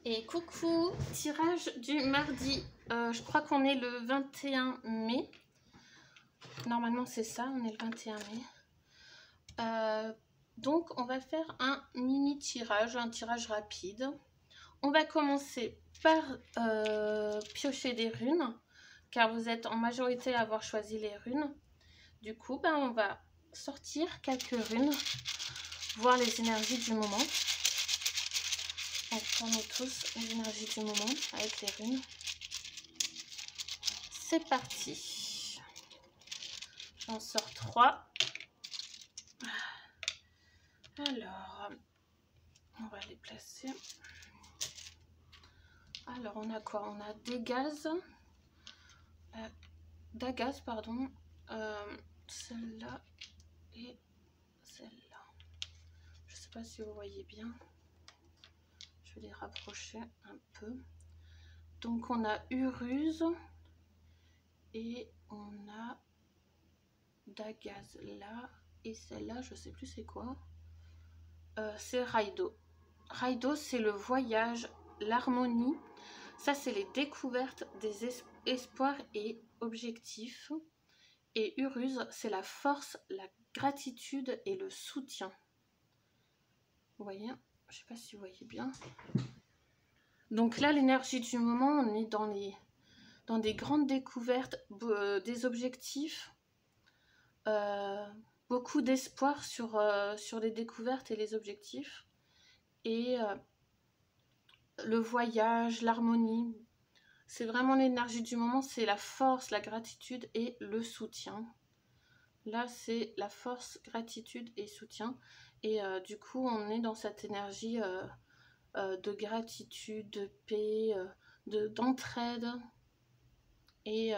Et coucou, tirage du mardi, je crois qu'on est le 21 mai, normalement c'est ça, on est le 21 mai. Donc on va faire un mini tirage, un tirage rapide. On va commencer par piocher des runes, car vous êtes en majorité à avoir choisi les runes. Du coup, on va sortir quelques runes, voir les énergies du moment. On est tous l'énergie du moment avec les runes. C'est parti. J'en sors 3. Alors, on va les placer. Alors, on a quoi? On a des gaz. D'agaz, pardon. Celle-là et celle-là. Je ne sais pas si vous voyez bien. Je vais les rapprocher un peu. Donc, on a Uruse et on a d'agaz là. Et celle-là, je ne sais plus c'est quoi. C'est Raido. Raido, c'est le voyage, l'harmonie. Ça, c'est les découvertes, des espoirs et objectifs. Et Uruse, c'est la force, la gratitude et le soutien. Vous voyez? Je ne sais pas si vous voyez bien. Donc là, l'énergie du moment, on est dans des grandes découvertes, des objectifs, beaucoup d'espoir sur les découvertes et les objectifs. Et le voyage, l'harmonie, c'est vraiment l'énergie du moment, c'est la force, la gratitude et le soutien. Là, c'est la force, gratitude et soutien. Et du coup, on est dans cette énergie de gratitude, de paix, d'entraide. Et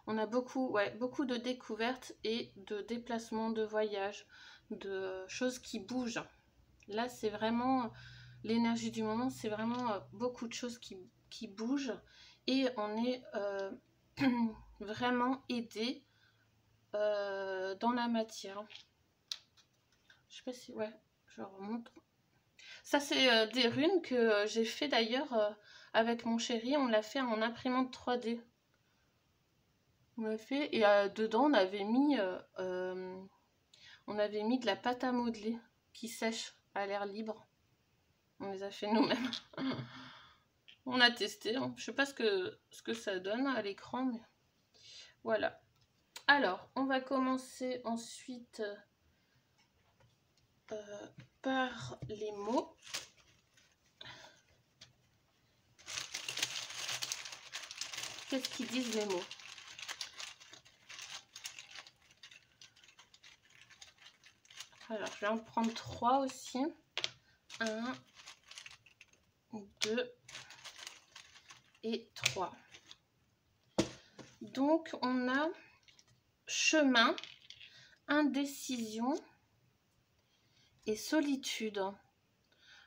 on a beaucoup de découvertes et de déplacements, de voyages, de choses qui bougent. Là, c'est vraiment l'énergie du moment, c'est vraiment beaucoup de choses qui bougent. Et on est vraiment aidé dans la matière. Je sais pas si... Ouais, je remonte. Ça, c'est des runes que j'ai fait d'ailleurs avec mon chéri. On l'a fait en imprimante 3D. On l'a fait et dedans, on avait mis de la pâte à modeler qui sèche à l'air libre. On les a fait nous-mêmes. On a testé. Hein. Je sais pas ce que ça donne à l'écran, mais voilà. Alors, on va commencer ensuite par les mots. Qu'est-ce qu'ils disent les mots? Alors, je vais en prendre 3 aussi. 1, 2 et 3. Donc, on a chemin, indécision et solitude.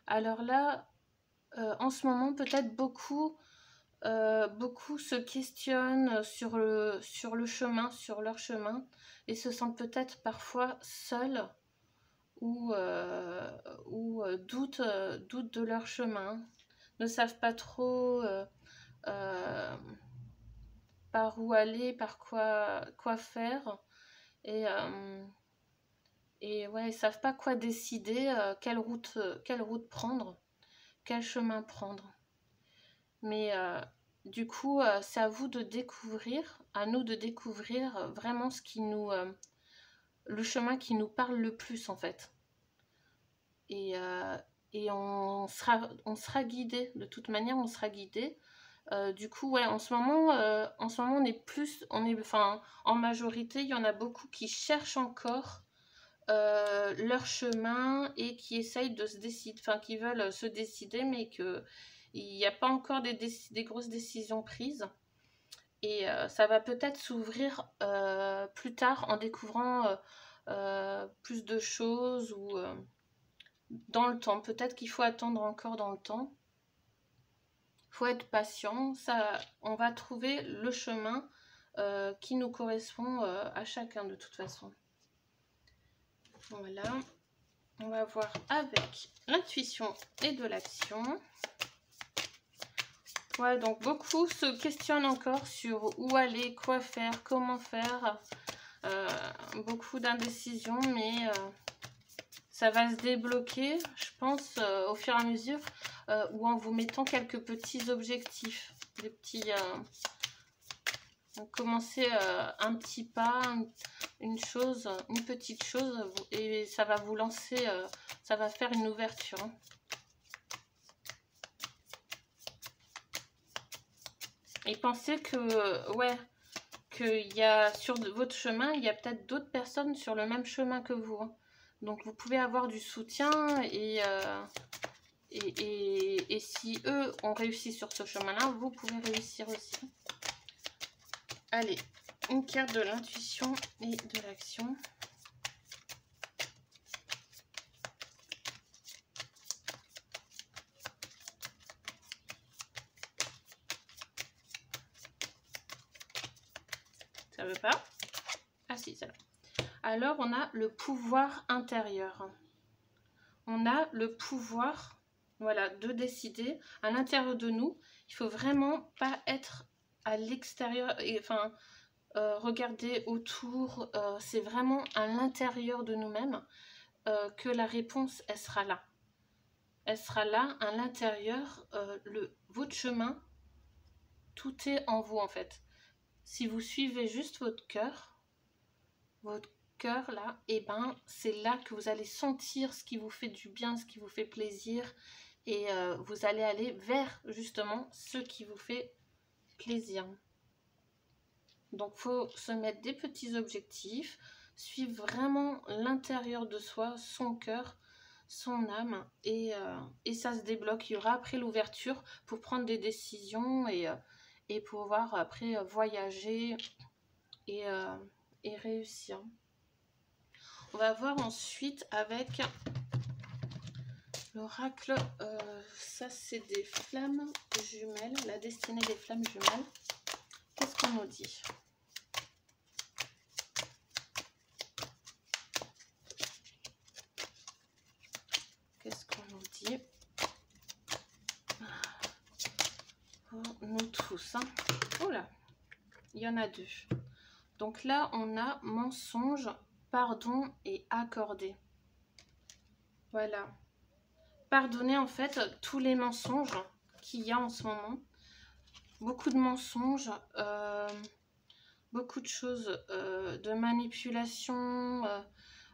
Alors là, en ce moment, peut-être beaucoup se questionnent sur le chemin, sur leur chemin, et se sentent peut-être parfois seuls ou doutent de leur chemin, ne savent pas trop par où aller, par quoi faire, et ouais, ils savent pas quoi décider, quelle route prendre, quel chemin prendre. Mais du coup, c'est à vous de découvrir, à nous de découvrir vraiment ce qui nous, le chemin qui nous parle le plus en fait. Et on sera guidé, de toute manière, on sera guidé. Du coup, ouais, en ce moment, on est en majorité, il y en a beaucoup qui cherchent encore leur chemin et qui essayent de se décider, qui veulent se décider, mais qu'il n'y a pas encore des grosses décisions prises. Et ça va peut-être s'ouvrir plus tard en découvrant plus de choses ou dans le temps. Peut-être qu'il faut attendre encore dans le temps. Il faut être patient. On va trouver le chemin qui nous correspond à chacun de toute façon. Voilà. On va voir avec l'intuition et de l'action. Ouais, donc beaucoup se questionnent encore sur où aller, quoi faire, comment faire. Beaucoup d'indécision, mais ça va se débloquer, je pense, au fur et à mesure, ou en vous mettant quelques petits objectifs, des petits... commencez un petit pas, une chose, une petite chose, et ça va vous lancer, ça va faire une ouverture. Hein. Et pensez que, ouais, qu'il y a sur votre chemin, il y a peut-être d'autres personnes sur le même chemin que vous. Hein. Donc vous pouvez avoir du soutien et si eux ont réussi sur ce chemin-là, vous pouvez réussir aussi. Allez, une carte de l'intuition et de l'action. Ça veut pas? Ah si, ça va. Alors, on a le pouvoir intérieur. On a le pouvoir, voilà, de décider à l'intérieur de nous. Il faut vraiment pas être à l'extérieur, enfin, regarder autour. C'est vraiment à l'intérieur de nous-mêmes que la réponse, elle sera là. Elle sera là, à l'intérieur, votre chemin, tout est en vous en fait. Si vous suivez juste votre cœur là, et ben c'est là que vous allez sentir ce qui vous fait du bien, ce qui vous fait plaisir, et vous allez aller vers justement ce qui vous fait plaisir. Donc faut se mettre des petits objectifs, suivre vraiment l'intérieur de soi, son cœur, son âme, et ça se débloque. Il y aura après l'ouverture pour prendre des décisions et pouvoir après voyager et réussir. On va voir ensuite avec l'oracle, ça c'est des flammes jumelles, la destinée des flammes jumelles. Qu'est-ce qu'on nous dit? Qu'est-ce qu'on nous dit pour nous tous, hein? Oh là, il y en a deux. Donc là, on a mensonge, pardon et accordé. Voilà. Pardonner en fait tous les mensonges qu'il y a en ce moment. Beaucoup de mensonges, beaucoup de choses de manipulation,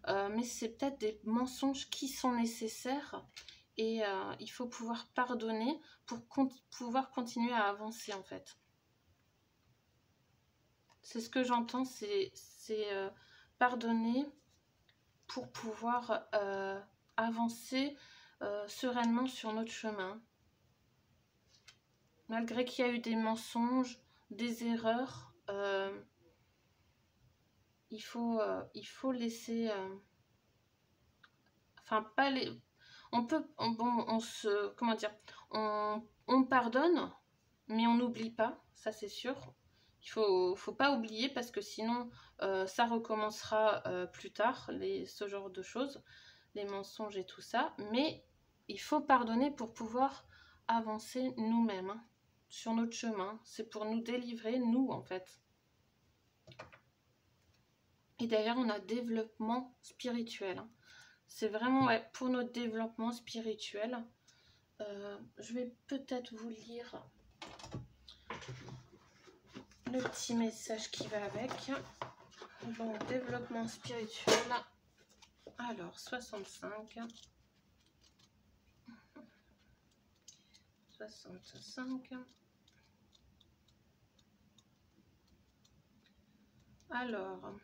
mais c'est peut-être des mensonges qui sont nécessaires et il faut pouvoir pardonner pour pouvoir continuer à avancer en fait. C'est ce que j'entends, c'est pardonner pour pouvoir avancer sereinement sur notre chemin. Malgré qu'il y a eu des mensonges, des erreurs, il faut laisser... enfin, pas les... On peut... on se... Comment dire? On pardonne, mais on n'oublie pas, ça c'est sûr. Il faut pas oublier parce que sinon, ça recommencera plus tard, ce genre de choses, les mensonges et tout ça. Mais il faut pardonner pour pouvoir avancer nous-mêmes, hein, sur notre chemin. C'est pour nous délivrer, nous, en fait. Et d'ailleurs, on a développement spirituel. Hein. C'est vraiment pour notre développement spirituel. Je vais peut-être vous lire le petit message qui va avec. Bon, développement spirituel. Alors, 65. 65. Alors,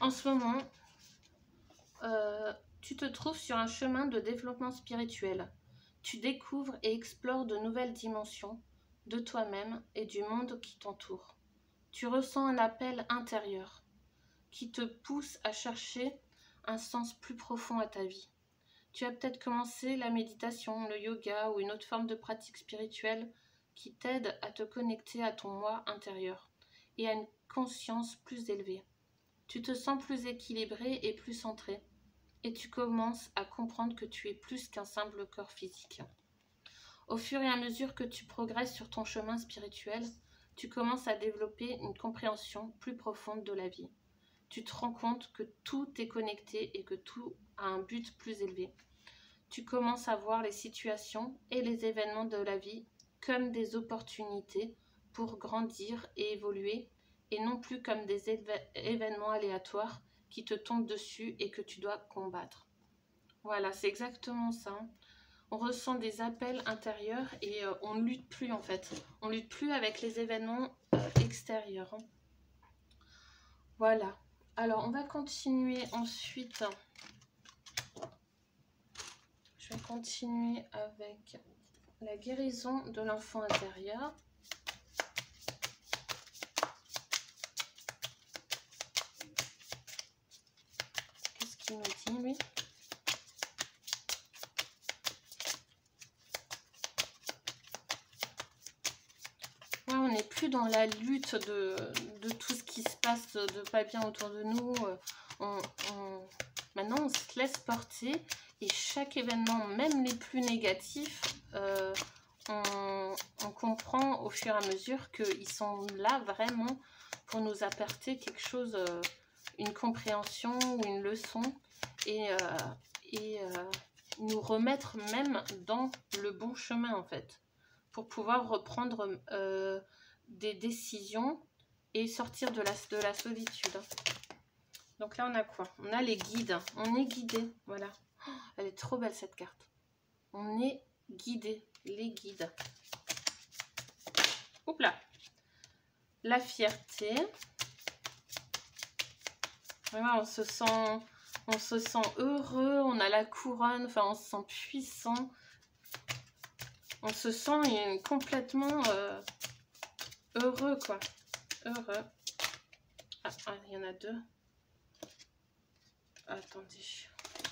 en ce moment, tu te trouves sur un chemin de développement spirituel. Tu découvres et explores de nouvelles dimensions de toi-même et du monde qui t'entoure. Tu ressens un appel intérieur qui te pousse à chercher un sens plus profond à ta vie. Tu as peut-être commencé la méditation, le yoga ou une autre forme de pratique spirituelle qui t'aide à te connecter à ton moi intérieur et à une conscience plus élevée. Tu te sens plus équilibré et plus centré et tu commences à comprendre que tu es plus qu'un simple corps physique. Au fur et à mesure que tu progresses sur ton chemin spirituel, tu commences à développer une compréhension plus profonde de la vie. Tu te rends compte que tout est connecté et que tout a un but plus élevé. Tu commences à voir les situations et les événements de la vie comme des opportunités pour grandir et évoluer, et non plus comme des événements aléatoires qui te tombent dessus et que tu dois combattre. Voilà, c'est exactement ça. On ressent des appels intérieurs et on ne lutte plus en fait. On ne lutte plus avec les événements extérieurs. Voilà. Alors, on va continuer ensuite. Je vais continuer avec la guérison de l'enfant intérieur. Qu'est-ce qu'il nous dit, lui ? Ouais, on n'est plus dans la lutte de tout ce qui se passe de pas bien autour de nous. Maintenant, on se laisse porter et chaque événement, même les plus négatifs, on comprend au fur et à mesure qu'ils sont là vraiment pour nous apporter quelque chose, une compréhension ou une leçon et nous remettre même dans le bon chemin en fait, pour pouvoir reprendre des décisions et sortir de la solitude. Donc là, on a quoi? On a les guides. On est guidé. Voilà. Oh, elle est trop belle, cette carte. On est guidé. Les guides. Oups là. La fierté. Voilà, on se sent heureux. On a la couronne. Enfin, on se sent puissant. On se sent complètement heureux, quoi. Heureux. Ah, il y en a deux. Attendez,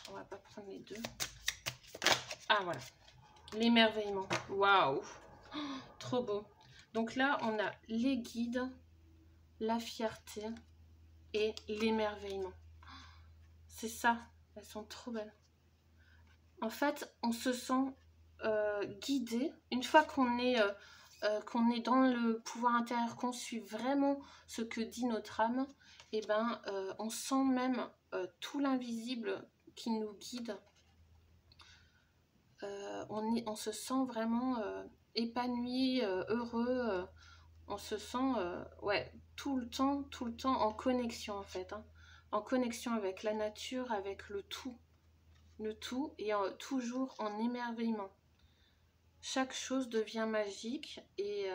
on va pas prendre les deux. Ah voilà, l'émerveillement. Waouh, oh, trop beau. Donc là, on a les guides, la fierté et l'émerveillement. C'est ça, elles sont trop belles. En fait, on se sent guidé une fois qu'on est dans le pouvoir intérieur, qu'on suit vraiment ce que dit notre âme. Et ben, on sent même tout l'invisible qui nous guide. On se sent vraiment épanoui, heureux. On se sent ouais, tout le temps en connexion en fait. Hein, en connexion avec la nature, avec le tout et toujours en émerveillement. Chaque chose devient magique et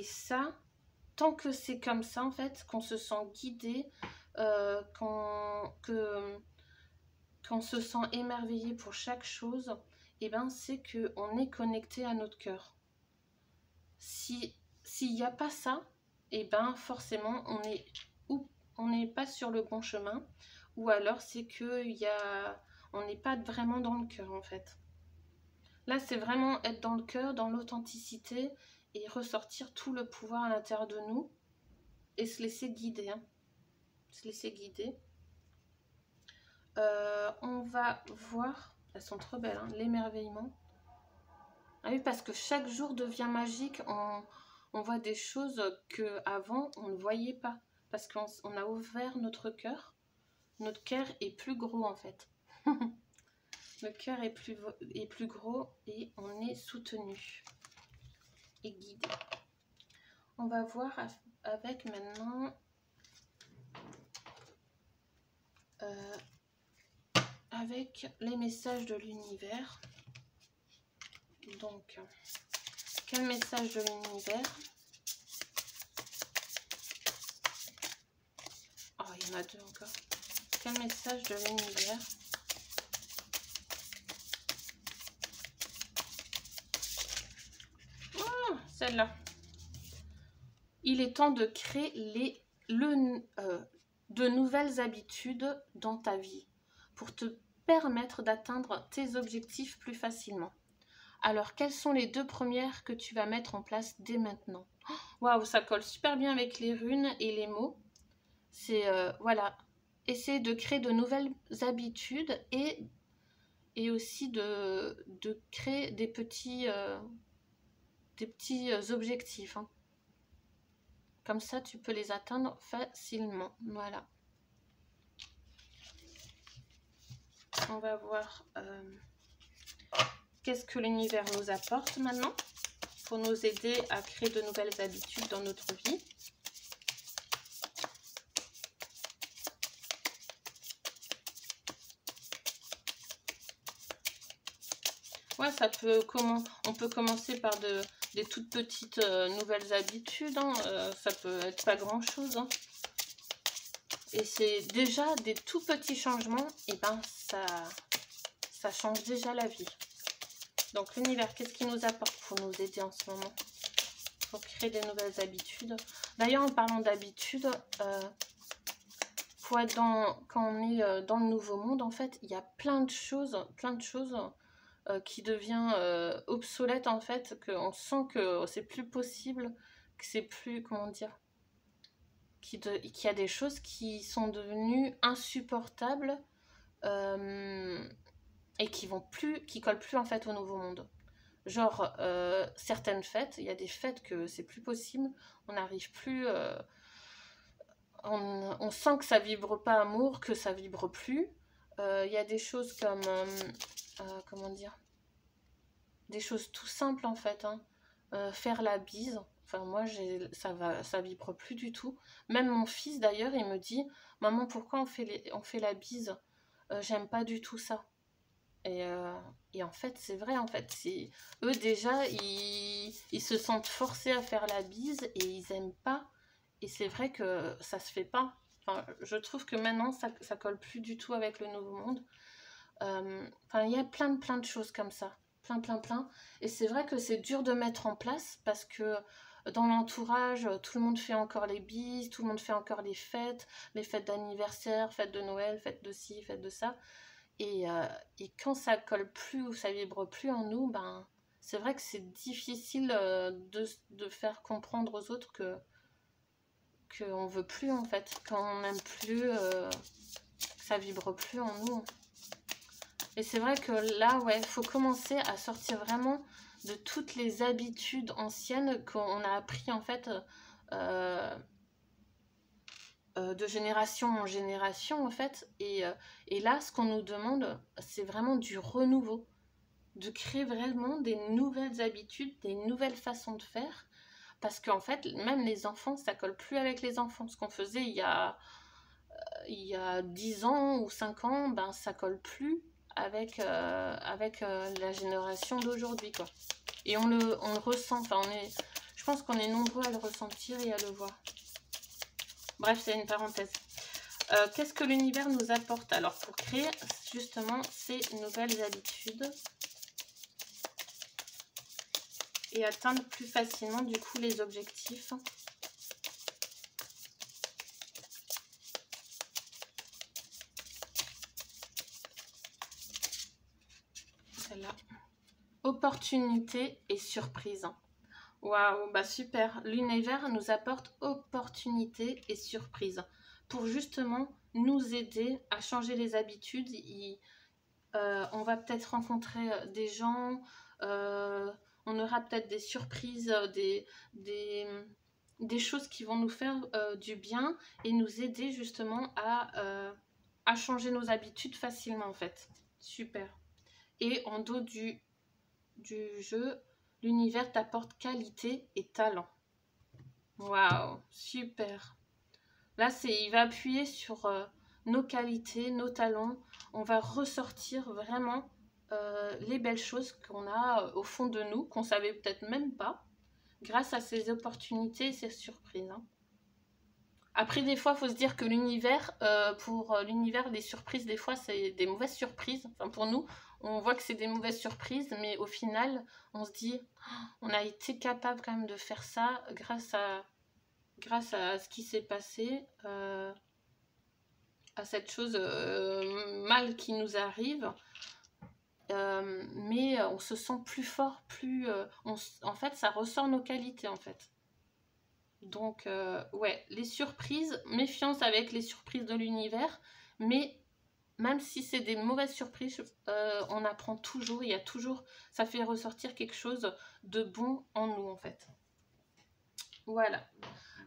ça, tant que c'est comme ça en fait, qu'on se sent guidé, qu'on se sent émerveillé pour chaque chose, et ben c'est qu'on est connecté à notre cœur. S'il n'y a pas ça, et ben forcément on n'est pas sur le bon chemin, ou alors c'est que on n'est pas vraiment dans le cœur en fait. Là c'est vraiment être dans le cœur, dans l'authenticité, et ressortir tout le pouvoir à l'intérieur de nous et se laisser guider. Hein. Se laisser guider. On va voir, elles sont trop belles, hein, l'émerveillement. Ah oui, parce que chaque jour devient magique. On voit des choses qu'avant on ne voyait pas. Parce qu'on a ouvert notre cœur. Notre cœur est plus gros en fait. Le cœur est plus gros et on est soutenu et guidé. On va voir avec maintenant avec les messages de l'univers. Donc, quel message de l'univers? Oh, il y en a deux encore. Quel message de l'univers? Oh, celle-là. Il est temps de créer de nouvelles habitudes dans ta vie pour te permettre d'atteindre tes objectifs plus facilement. Alors, quelles sont les deux premières que tu vas mettre en place dès maintenant? Waouh, ça colle super bien avec les runes et les mots. C'est, voilà, essayer de créer de nouvelles habitudes et et aussi de créer des petits objectifs. Hein. Comme ça, tu peux les atteindre facilement. Voilà. On va voir qu'est-ce que l'univers nous apporte maintenant pour nous aider à créer de nouvelles habitudes dans notre vie. Ouais, on peut commencer par des toutes petites nouvelles habitudes. Hein. Ça peut être pas grand-chose. Hein. Et c'est déjà des tout petits changements, et ben ça change déjà la vie. Donc l'univers, qu'est-ce qu'il nous apporte pour nous aider en ce moment? Pour créer des nouvelles habitudes. D'ailleurs, en parlant d'habitudes, quand on est dans le nouveau monde, en fait, il y a plein de choses qui devient obsolète, en fait, qu'on sent que c'est plus possible, que c'est plus, comment dire, qu'il y a des choses qui sont devenues insupportables et qui collent plus en fait au nouveau monde. Genre certaines fêtes, il y a des fêtes que c'est plus possible, on n'arrive plus, on sent que ça vibre pas amour, que ça vibre plus. Il y a des choses comme comment dire, des choses tout simples en fait, hein. Faire la bise. Enfin, moi, ça vibre plus du tout. Même mon fils, d'ailleurs, il me dit, maman, pourquoi on fait la bise? J'aime pas du tout ça. Et en fait, c'est vrai, en fait. Eux, déjà, ils se sentent forcés à faire la bise et ils aiment pas. Et c'est vrai que ça se fait pas. Enfin, je trouve que maintenant, ça colle plus du tout avec le nouveau monde. Enfin, il y a plein de choses comme ça. Plein. Et c'est vrai que c'est dur de mettre en place parce que dans l'entourage, tout le monde fait encore les bises, tout le monde fait encore les fêtes d'anniversaire, fêtes de Noël, fêtes de ci, fêtes de ça. Et quand ça colle plus ou ça vibre plus en nous, ben, c'est vrai que c'est difficile de faire comprendre aux autres qu'on veut plus en fait, qu'on n'aime plus, que ça vibre plus en nous. Et c'est vrai que là, ouais, il faut commencer à sortir vraiment de toutes les habitudes anciennes qu'on a appris en fait de génération en génération en fait. Et là, ce qu'on nous demande, c'est vraiment du renouveau, de créer vraiment des nouvelles habitudes, des nouvelles façons de faire. Parce qu'en fait, même les enfants, ça colle plus avec les enfants. Ce qu'on faisait il y a 10 ans ou 5 ans, ben ça colle plus avec la génération d'aujourd'hui, quoi. Et on le ressent, enfin je pense qu'on est nombreux à le ressentir et à le voir. Bref, c'est une parenthèse. Qu'est-ce que l'univers nous apporte alors pour créer justement ces nouvelles habitudes et atteindre plus facilement du coup les objectifs? Celle-là. Opportunité et surprise. Waouh, bah super. L'univers nous apporte opportunité et surprise pour justement nous aider à changer les habitudes. On va peut-être rencontrer des gens, on aura peut-être des surprises, des choses qui vont nous faire du bien et nous aider justement à changer nos habitudes facilement en fait. Super. Et en dos du jeu, l'univers t'apporte qualité et talent. Waouh, super. Là, il va appuyer sur nos qualités, nos talents. On va ressortir vraiment les belles choses qu'on a au fond de nous, qu'on savait peut-être même pas, grâce à ces opportunités et ces surprises. Hein. Après, des fois, il faut se dire que l'univers, pour l'univers, les surprises, des fois, c'est des mauvaises surprises. Enfin, pour nous, on voit que c'est des mauvaises surprises, mais au final, on se dit, on a été capable quand même de faire ça grâce à ce qui s'est passé, à cette chose mal qui nous arrive. Mais on se sent plus fort, en fait, ça ressort nos qualités, en fait. Donc, ouais, les surprises, méfiance avec les surprises de l'univers, mais même si c'est des mauvaises surprises, on apprend toujours, il y a toujours, ça fait ressortir quelque chose de bon en nous en fait. Voilà.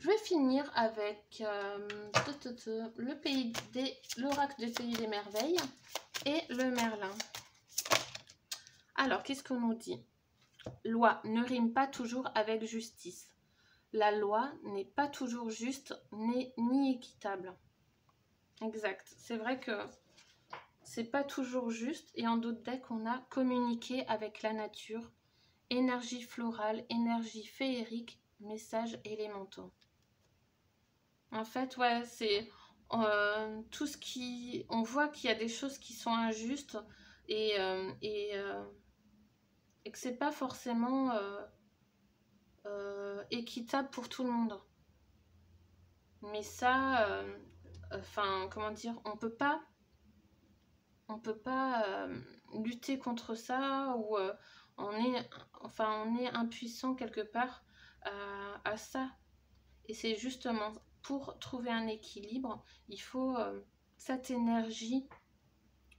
Je vais finir avec l'oracle des pays des merveilles et le Merlin. Alors, qu'est-ce qu'on nous dit? Loi ne rime pas toujours avec justice. La loi n'est pas toujours juste ni équitable. Exact. C'est vrai que c'est pas toujours juste. Et en d'autres decks, on a communiqué avec la nature, énergie florale, énergie féerique, messages élémentaux. En fait, ouais, c'est tout ce qui... On voit qu'il y a des choses qui sont injustes et que c'est pas forcément équitable pour tout le monde. Mais ça, enfin, comment dire, on peut pas lutter contre ça ou on est impuissant quelque part à ça. Et c'est justement pour trouver un équilibre, il faut cette énergie,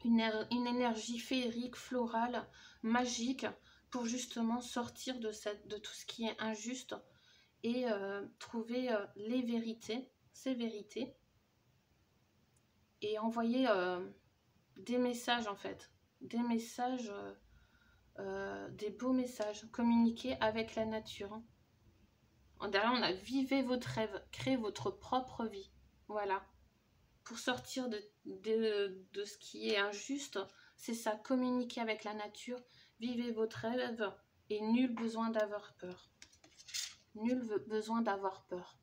une énergie féerique, florale, magique, pour justement sortir de tout ce qui est injuste et trouver les vérités, ces vérités, et envoyer des messages en fait, des messages, des beaux messages, communiquer avec la nature. Derrière, on a vivez votre rêve, créez votre propre vie. Voilà. Pour sortir de ce qui est injuste, c'est ça, communiquer avec la nature, vivez votre rêve et nul besoin d'avoir peur. Nul besoin d'avoir peur.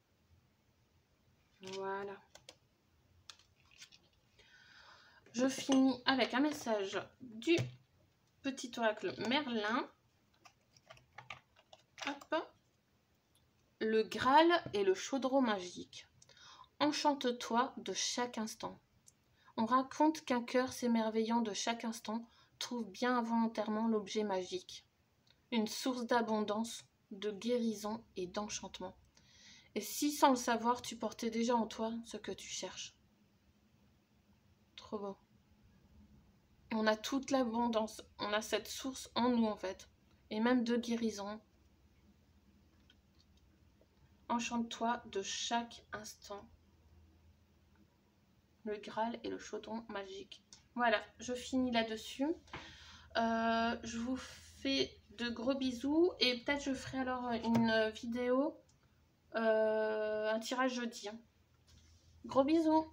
Voilà. Je finis avec un message du petit oracle Merlin. Hop. Le Graal et le chaudron magique. Enchante-toi de chaque instant. On raconte qu'un cœur s'émerveillant de chaque instant trouve bien involontairement l'objet magique. Une source d'abondance, de guérison et d'enchantement. Et si sans le savoir, tu portais déjà en toi ce que tu cherches. Trop beau. On a toute l'abondance, on a cette source en nous en fait. Et même de guérison. Enchante-toi de chaque instant. Le Graal et le chaudron magique. Voilà, je finis là-dessus. Je vous fais de gros bisous. Et peut-être je ferai alors une vidéo, un tirage jeudi. Gros bisous.